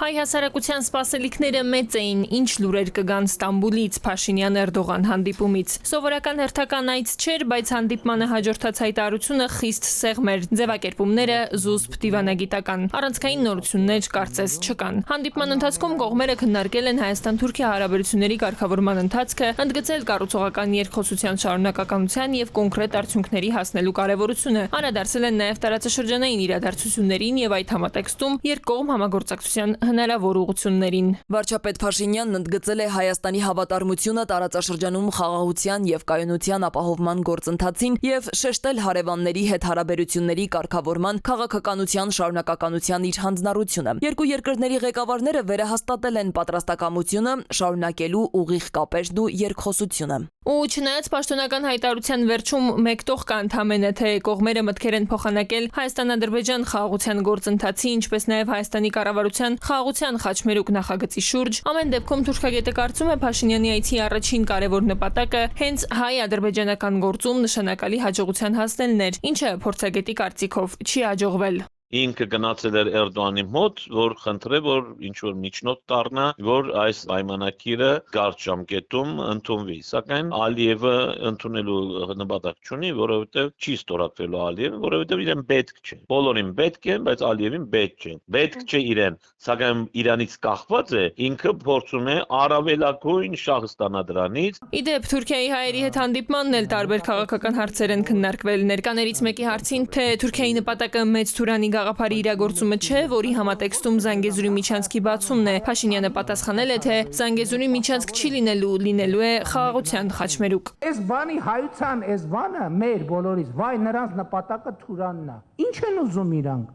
Հայ հասարակության սպասելիքները մեծ էին, ինչ լուրեր կգան Ստամբուլից, Փաշինյան-Էրդողան հանդիպումից։ Սովորական հերթական այց չէր, բայց հանդիպմանը հաջորդած հայտարարությունը խիստ սեղմ էր, ձևակերպումները զուսպ դիվանագիտական։ Առանցքային նորություններ կարծես չկան։ Հանդիպման ընթացքում կողմերը քննարկել են Հայաստան-Թուրքիա հարաբերությունների կարգավորման ընթացքը, ընդգծել կառուցողական երկխոսության շարունակականության եւ կոնկրետ արդյունքների հասնելու կարեւորությունը։ Անդրադարձել են նաեւ տարածաշրջանային իրադարձություններին եւ այդ համատեքստում երկկողմ համագործակցության հնարավոր ուղղություններին։ Վարչապետ Փաշինյանն ընդգծել է Հայաստանի հավատարմությունը տարածաշրջանում խաղաղության եւ կայունության ապահովման գործընթացին եւ շեշտել հարևանների հետ հարաբերությունների կարգավորման քաղաքականության շարունակականության իր հանձնառությունը։ Երկու երկրների ղեկավարները վերահաստատել են պատրաստակամությունը շարունակելու ուղիղ կապերն ու երկխոսությունը։ Ու չնայած պաշտոնական հայտարարության վերջում մեկտող կա ընդամենը, թե կողմերը մտքեր են փոխանակել Հայաստան-Ադրբեջան խաղաղության գործընթացի, ինչպես նաև Հայաստանի կառավարության խաղաղության խաչմերուկ նախագծի շուրջ, ամեն դեպքում թուրքագետը կարծում է Փաշինյանի այցի առաջին կարևոր նպատակը հենց հայ-ադրբեջանական գործում նշանակալի հաջողության հասնելն էր, ինչը փորձագետի կարծիքով չի հաջողվել։ Ինքը գնացել էր Էրդողանի մոտ, որ խնդրե, որ ինչ-որ միջնորդ դառնա, որ այս պայմանագիրը կարճ ժամկետում ընդունվի։ Սակայն Ալիևը ընդունելու նպատակ չունի, որովհետև չի ստորագրելու Ալիևը, որովհետև իրեն պետք չէ։ Բոլորին պետք է, բայց Ալիևին պետք չէ։ Պետք չէ իրեն, սակայն իրանից կախված է, ինքը փորձում է առավելագույն շահ ստանա դրանից։ Իդեպ Թուրքիայի հայերի հետ հանդիպմանն էլ տարբեր քաղաքական հարցեր են քննարկվել։ Ներկաներից մեկի հարցին, թե Թուրքիայի նպատակը մեծ Թուրանի գաղափարի իրագործումը չէ, որի համատեքստում Զանգեզուրի միջանցքի բացումն է, Փաշինյանը պատասխանել է, թե Զանգեզուրի միջանցք չի լինելու է խաղաղության խաչմերուկ։ Այս բանի հայության այս բանը մեր բոլորից, վայ նրանց նպատակը Թուրանն է։ Ինչ են ուզում իրանք։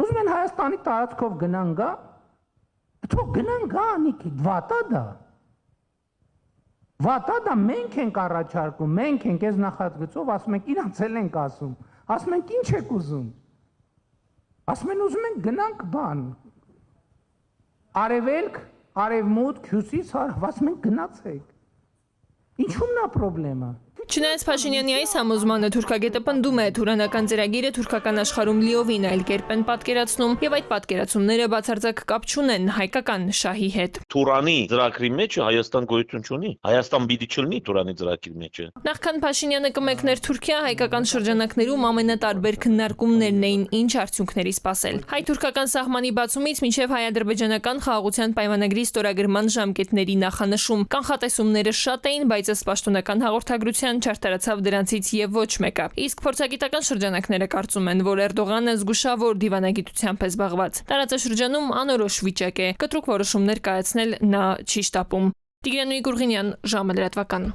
Ուզում են Հայաստանի տարածքով գնան գա։ Թող գնան գա, անիքի, վատա դա։ Վատա դա մենք ենք առաջարկում, մենք ենք այս նախագծով, ասում ենք իրանց էլ ենք ասում։ Ասում ենք ինչ եք ուզում։ Ասում են ուզում ենք գնանք բան։ Արևելք, արևմուտք, հյուսիս, ասում ենք գնացեք։ Ինչու՞մն է խնդրեմը։ Չնայած Փաշինյանի այս համոզմանը թուրքագետը պնդում է, թուրանական ծրագիրը թուրքական աշխարհում լիովին այլ կերպ են պատկերացնում եւ այդ պատկերացումները բացարձակ կապ չունեն հայկական շահի հետ։ Թուրանի ծրագրի մեջ Հայաստան գոյություն չունի։ Հայաստան պիտի չլինի Թուրանի ծրագրի մեջ։ Նախքան Փաշինյանը կմեկներ Թուրքիա, հայկական շրջանակներում ամենատարբեր քննարկումներն էին, ինչ արդյունքների սպասել։ Հայ-թուրքական սահմանի բացումից մինչև հայ-ադրբեջանական խաղաղության պայմանագրի ստորագրման ժամկետների նախանշում կանխատեսումները շատ էին, բայց ըստ պաշտոնական հաղորդագրության չարտարացավ դրանցից եւ ոչ մեկը։ Իսկ փորձագիտական շրջանակները կարծում են, որ Էրդողանը զգուշավոր դիվանագիտությամբ է զբաղված։ Տարածաշրջանում անորոշ վիճակ է, կտրուկ որոշումներ կայացնել նա չի շտապում։ Տիգրան Գուրգենյան, ժամը լրատվական։